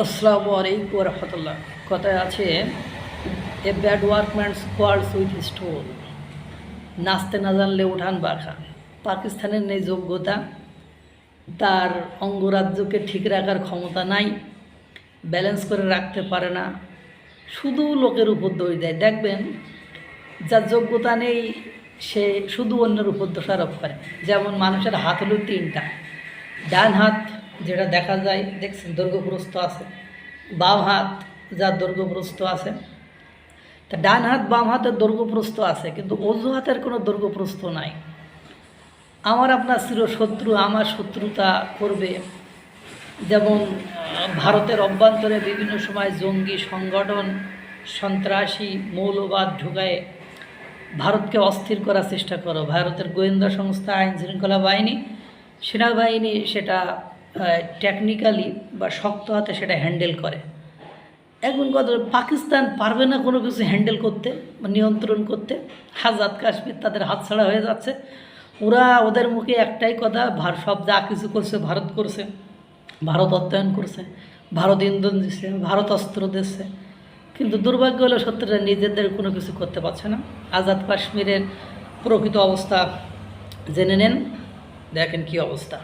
আসসালামু আলাইকুম রহমতুল্লাহ। কথায় আছে, a bad workman quartz with stone. নাচতে না জানলে উঠান বাঁকা। পাকিস্তানের নেই যোগ্যতা, তার অঙ্গরাজ্যকে ঠিক রাখার ক্ষমতা নাই, ব্যালেন্স করে রাখতে পারে না, শুধু লোকের উপর দোষ দেয়। দেখবেন যার যোগ্যতা নেই সে শুধু অন্যের উপর দোষারোপ করে। যেমন মানুষের হাত হলো তিনটা, ডান হাত যেটা দেখা যায় দেখছেন দৈর্ঘ্যপ্রস্থ আছে, বাম হাত যার দৈর্ঘ্যপ্রস্থ আছে, তা ডান হাত বাম হাতের দৈর্ঘ্যপ্রস্থ আছে, কিন্তু অজুহাতের কোনো দৈর্ঘ্যপ্রস্থ নাই। আমার আপনার চিরশত্রু আমার শত্রুতা করবে। যেমন ভারতের অভ্যন্তরে বিভিন্ন সময় জঙ্গি সংগঠন, সন্ত্রাসী, মৌলবাদ ঢুকায় ভারতকে অস্থির করার চেষ্টা করো। ভারতের গোয়েন্দা সংস্থা, আইন শৃঙ্খলা বাহিনী, সেনাবাহিনী সেটা টেকনিক্যালি বা শক্ত হাতে সেটা হ্যান্ডেল করে। এখন কথা, পাকিস্তান পারবে না কোনো কিছু হ্যান্ডেল করতে বা নিয়ন্ত্রণ করতে। আজাদ কাশ্মীর তাদের হাতছাড়া হয়ে যাচ্ছে। ওদের মুখে একটাই কথা, সব যা কিছু করছে ভারত করছে, ভারত অর্থায়ন করছে, ভারত ইন্ধন দিচ্ছে, ভারত অস্ত্র দিচ্ছে। কিন্তু দুর্ভাগ্য হলো সত্যটা নিজেদের কোনো কিছু করতে পারছে না। আজাদ কাশ্মীরের প্রকৃত অবস্থা জেনে নেন, দেখেন কি অবস্থা।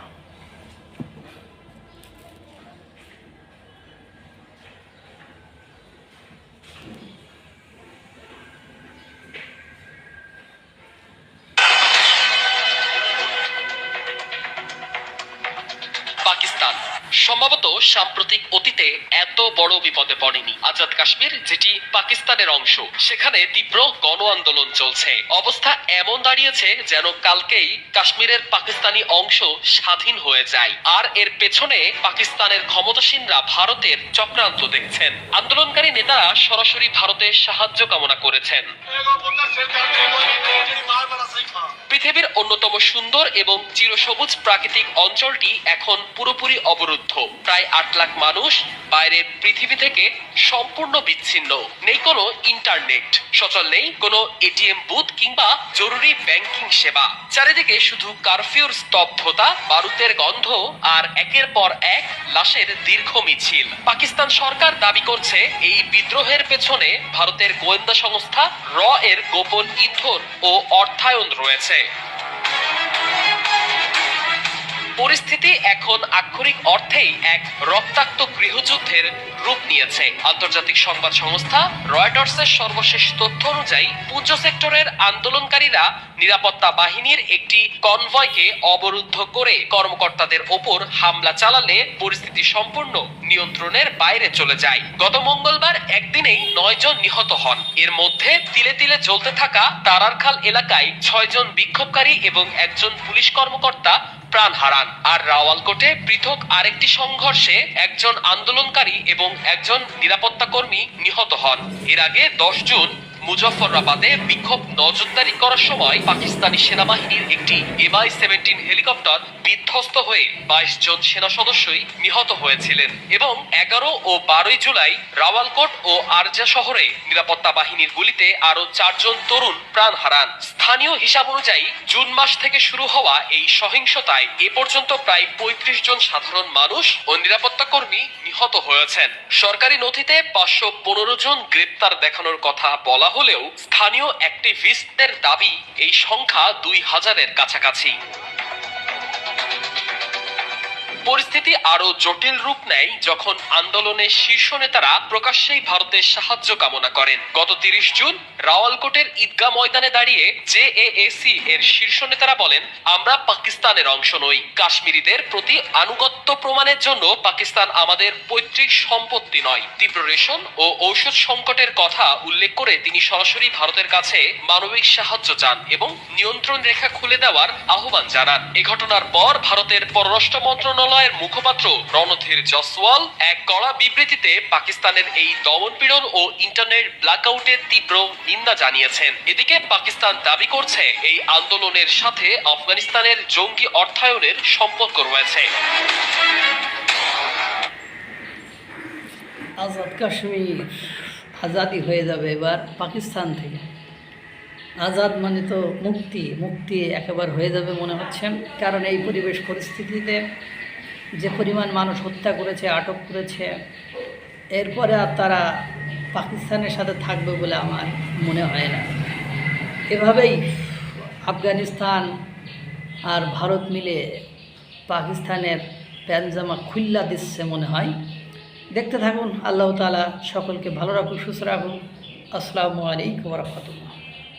পাকিস্তান সম্ভবত সাম্প্রতিক অতীতে এত বড় বিপদে পড়েনি। আজাদ কাশ্মীর, যেটি পাকিস্তানের অংশ, সেখানে তীব্র গণ আন্দোলন চলছে। অবস্থা এমন দাঁড়িয়েছে যেন কালকেই কাশ্মীরের পাকিস্তানি অংশ স্বাধীন হয়ে যায়। আর এর পেছনে পাকিস্তানের ক্ষমতাসীনরা ভারতের চক্রান্ত দেখছেন। আন্দোলনকারী নেতারা সরাসরি ভারতের সাহায্য কামনা করেছেন। পৃথিবীর অন্যতম সুন্দর এবং চিরসবুজ প্রাকৃতিক অঞ্চলটি এখন পুরোপুরি অবরুদ্ধ। প্রায় ৮ লাখ মানুষ বাইরের পৃথিবী থেকে সম্পূর্ণ বিচ্ছিন্ন। নেই কোনো ইন্টারনেট, সচল নেই কোনো এটিএম বুথ কিংবা জরুরি ব্যাংকিং সেবা। চারিদিকে শুধু কারফিউর স্তব্ধতা, বারুদের গন্ধ আর একের পর এক লাশের দীর্ঘ মিছিল। পাকিস্তান সরকার দাবি করছে এই বিদ্রোহের পেছনে ভারতের গোয়েন্দা সংস্থা র এর গোপন ইন্ধন ও অর্থায়ন রয়েছে। পরিস্থিতি এখন আক্ষরিক অর্থেই এক রক্তাক্ত গৃহযুদ্ধের রূপ নিয়েছে। আন্তর্জাতিক সংবাদ সংস্থা রয়টার্সের সর্বশেষ তথ্য অনুযায়ী পূজ্য সেক্টরের আন্দোলনকারীরা নিরাপত্তা বাহিনীর একটি কনভয়কে অবরুদ্ধ করে কর্মকর্তাদের ওপর হামলা চালালে পরিস্থিতি সম্পূর্ণ নিয়ন্ত্রণের বাইরে চলে যায়। গত মঙ্গলবার একদিনেই ৯ জন নিহত হন। এর মধ্যে তিলে তিলে জ্বলতে থাকা তারারখাল এলাকায় ৬ জন বিক্ষোভকারী এবং একজন পুলিশ কর্মকর্তা প্রাণ হারান। আর রাওয়ালকোটে পৃথক আরেকটি সংঘর্ষে একজন আন্দোলনকারী এবং একজন নিরাপত্তা কর্মী নিহত হন। এর আগে ১০ জুন মুজফফরাবাদে বিক্ষোভ নজরদারি করার সময় পাকিস্তানি সেনাবাহিনীর একটি MI-17 হেলিকপ্টার বিধ্বস্ত হয়ে ২২ জন সেনা সদস্যই নিহত হয়েছিলেন। এবং ১১ ও ১২ জুলাই রাওয়ালকোট ও আরজা শহরে নিরাপত্তা বাহিনীর গুলিতে আরো ৪ জন তরুণ প্রাণ হারান। স্থানীয় হিসাব অনুযায়ী জুন মাস থেকে শুরু হওয়া এই সহিংসতায় এ পর্যন্ত প্রায় ৩৫ জন সাধারণ মানুষ ও নিরাপত্তা কর্মী নিহত হয়েছেন। সরকারি নথিতে ৫১৫ জন গ্রেপ্তার দেখানোর কথা বলা হলেও স্থানীয় অ্যাক্টিভিস্টদের দাবি এই সংখ্যা ২,০০০-এর কাছাকাছি। পরিস্থিতি আরো জটিল রূপ নেয় যখন আন্দোলনের শীর্ষ নেতারা প্রকাশ্যেই ভারতের সাহায্য কামনা করেন। গত ৩০ জুন রাওয়ালকোটের ঈদগাহ ময়দানে দাঁড়িয়ে জেএএসি এর শীর্ষ নেতারা বলেন, আমরা পাকিস্তানের অংশ নই। কাশ্মীরিদের প্রতি আনুগত্য প্রমাণের জন্য পাকিস্তান আমাদের পৈতৃক সম্পত্তি নয়। তীব্র রেশন ও ঔষধ সংকটের কথা উল্লেখ করে তিনি সরাসরি ভারতের কাছে মানবিক সাহায্য চান এবং নিয়ন্ত্রণ রেখা খুলে দেওয়ার আহ্বান জানান। এ ঘটনার পর ভারতের পররাষ্ট্র মন্ত্রণালয়ের মুখপাত্র রণধীর জসওয়াল এক কড়া বিবৃতিতে পাকিস্তানের এই দমনপীড়ন ও ইন্টারনেট ব্ল্যাকআউটের তীব্র নিন্দা জানিয়েছেন। এদিকে পাকিস্তান দাবি করছে এই আন্দোলনের সাথে আফগানিস্তানের জঙ্গি অর্থায়নের সম্পর্ক রয়েছে। আজাদ কাশ্মীর আজাদি হয়ে যাবে এবার পাকিস্তান থেকে। আজাদ মানে তো মুক্তি, মুক্তি একেবারে হয়ে যাবে মনে হচ্ছে। কারণ এই পরিবেশ পরিস্থিতিতে যে পরিমাণ মানুষ হত্যা করেছে, আটক করেছে, এরপরে আর তারা পাকিস্তানের সাথে থাকবে বলে আমার মনে হয় না। এভাবেই আফগানিস্তান আর ভারত মিলে পাকিস্তানের প্যানজামা খুল্লা দিচ্ছে মনে হয়। দেখতে থাকুন। আল্লাহ তাআলা সকলকে ভালো রাখুক, সুস্থ রাখুক। আসসালামু আলাইকুম ওয়া রাহমাতুল্লাহ।